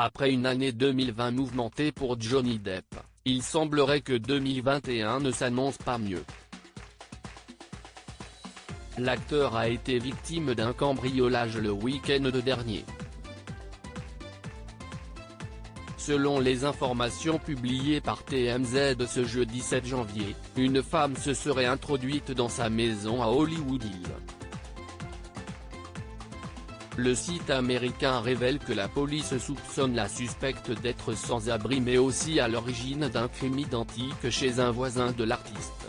Après une année 2020 mouvementée pour Johnny Depp, il semblerait que 2021 ne s'annonce pas mieux. L'acteur a été victime d'un cambriolage le week-end dernier. Selon les informations publiées par TMZ ce jeudi 7 janvier, une femme se serait introduite dans sa maison à Hollywood Hills. Le site américain révèle que la police soupçonne la suspecte d'être sans abri mais aussi à l'origine d'un crime identique chez un voisin de l'artiste.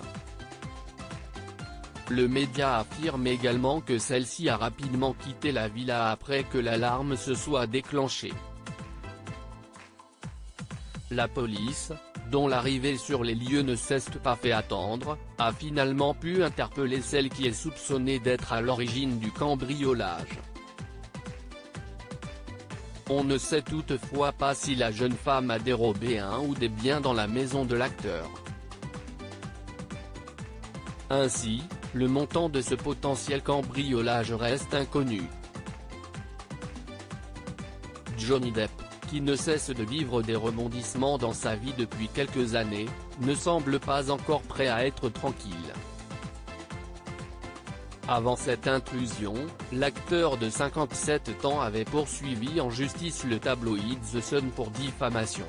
Le média affirme également que celle-ci a rapidement quitté la villa après que l'alarme se soit déclenchée. La police, dont l'arrivée sur les lieux ne s'est pas fait attendre, a finalement pu interpeller celle qui est soupçonnée d'être à l'origine du cambriolage. On ne sait toutefois pas si la jeune femme a dérobé un ou des biens dans la maison de l'acteur. Ainsi, le montant de ce potentiel cambriolage reste inconnu. Johnny Depp, qui ne cesse de vivre des rebondissements dans sa vie depuis quelques années, ne semble pas encore prêt à être tranquille. Avant cette intrusion, l'acteur de 57 ans avait poursuivi en justice le tabloïd The Sun pour diffamation.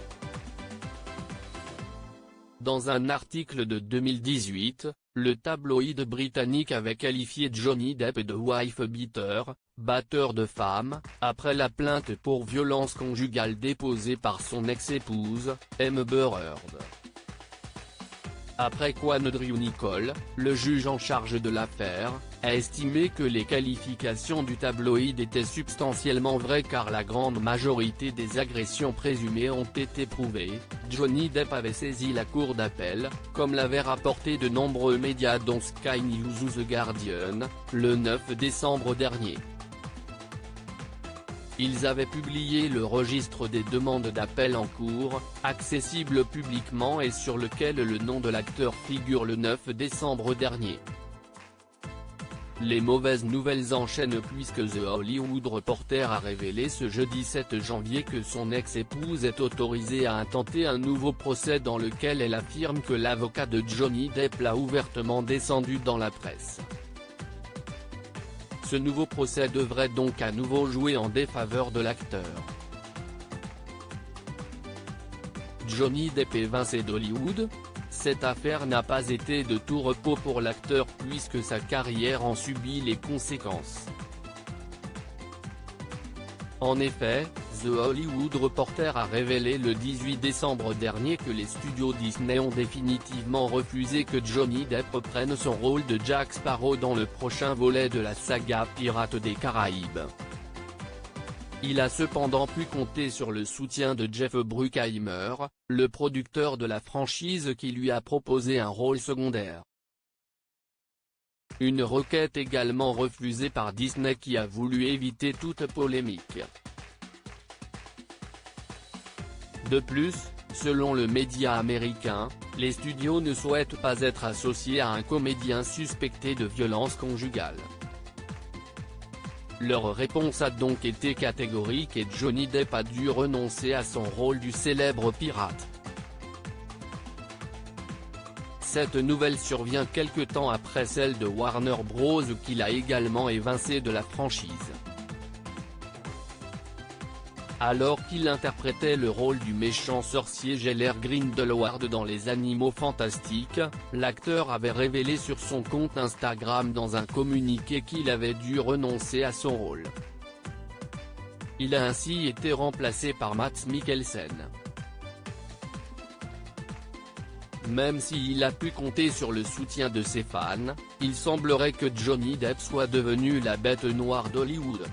Dans un article de 2018, le tabloïd britannique avait qualifié Johnny Depp de wife beater, batteur de femmes, après la plainte pour violence conjugale déposée par son ex-épouse, Amber Heard. Après quoi Drew Nicole, le juge en charge de l'affaire, a estimé que les qualifications du tabloïd étaient substantiellement vraies car la grande majorité des agressions présumées ont été prouvées. Johnny Depp avait saisi la cour d'appel, comme l'avaient rapporté de nombreux médias dont Sky News ou The Guardian, le 9 décembre dernier. Ils avaient publié le registre des demandes d'appel en cours, accessible publiquement et sur lequel le nom de l'acteur figure le 9 décembre dernier. Les mauvaises nouvelles enchaînent puisque The Hollywood Reporter a révélé ce jeudi 7 janvier que son ex-épouse est autorisée à intenter un nouveau procès dans lequel elle affirme que l'avocat de Johnny Depp l'a ouvertement descendu dans la presse. Ce nouveau procès devrait donc à nouveau jouer en défaveur de l'acteur. Johnny Depp évincé d'Hollywood? Cette affaire n'a pas été de tout repos pour l'acteur puisque sa carrière en subit les conséquences. En effet, The Hollywood Reporter a révélé le 18 décembre dernier que les studios Disney ont définitivement refusé que Johnny Depp prenne son rôle de Jack Sparrow dans le prochain volet de la saga Pirates des Caraïbes. Il a cependant pu compter sur le soutien de Jeff Bruckheimer, le producteur de la franchise qui lui a proposé un rôle secondaire. Une requête également refusée par Disney qui a voulu éviter toute polémique. De plus, selon le média américain, les studios ne souhaitent pas être associés à un comédien suspecté de violence conjugale. Leur réponse a donc été catégorique et Johnny Depp a dû renoncer à son rôle du célèbre pirate. Cette nouvelle survient quelque temps après celle de Warner Bros qui l'a également évincé de la franchise. Alors qu'il interprétait le rôle du méchant sorcier Geller Grindelwald dans Les Animaux Fantastiques, l'acteur avait révélé sur son compte Instagram dans un communiqué qu'il avait dû renoncer à son rôle. Il a ainsi été remplacé par Mads Mikkelsen. Même s'il a pu compter sur le soutien de ses fans, il semblerait que Johnny Depp soit devenu la bête noire d'Hollywood.